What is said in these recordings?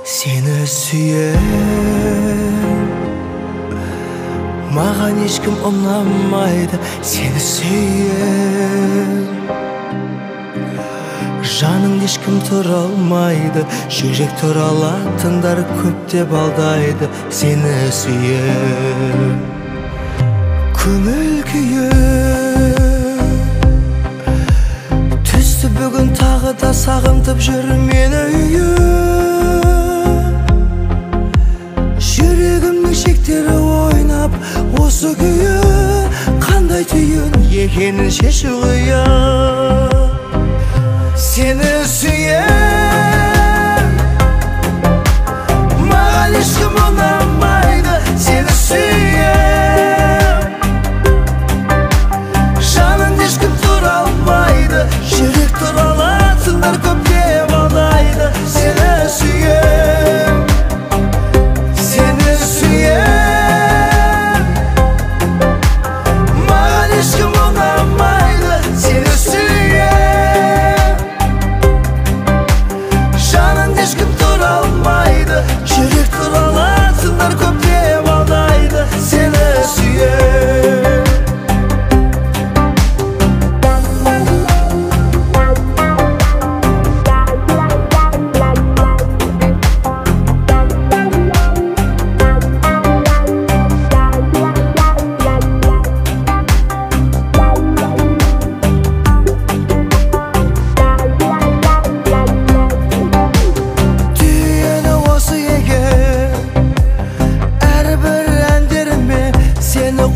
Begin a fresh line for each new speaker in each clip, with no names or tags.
Seni süyen mağan ешкім ұнамайды. Seni süyen жаның ешкім тұра алмайды. Жүрек тұралатындар көп деп алдайды. Seni süyen көңіл күйі түсті бүгін тағы да сағынтып жүр мені үйі. Жүрегімнің шектері ойнап осы күйі қандай түйін екенін шешу қиын. Seni süyen mağan ешкім ұнамайды. Seni süyen жаның ешкім тұра алмайды. Жүрек тұралатындар көп деп алдайды. Seni süyen mağan ешкім ұнамайды. Seni süyen жаның ешкім тұра алмайды. Жүрек тұралатындар көп деп алдайды. Seni süyen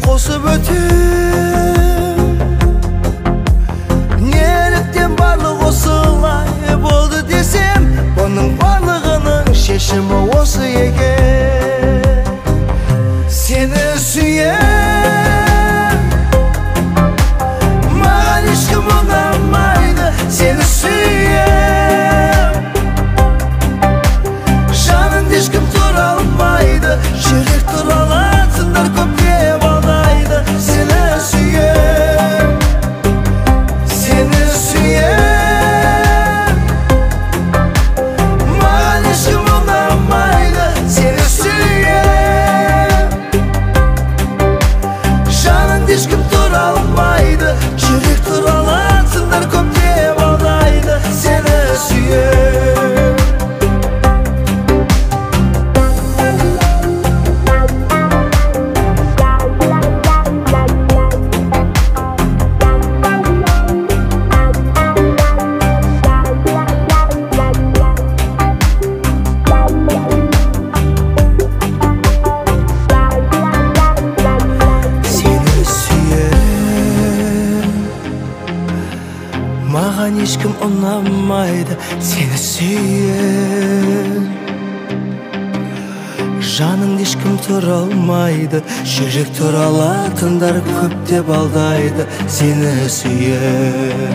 қосып өтем. Неліктен барлық осылай болды десем, бұның барлығының шешімі осы екен. Seni süyen маған ешкім ұнамайды. Seni süyen жаның ешкім тұра алмайды. Жүрек тұралатындар көп деп алдайды. Seni süyen маған ешкім ұнамайды. Seni süyen жаның ешкім тұра алмайды. Жүрек тұралатындар көп деп алдайды. Seni süyen маған ешкім ұнамайды. Seni süyen жаның ешкім тұра алмайды. Жүрек тұралатындар көп деп алдайды. Seni süyen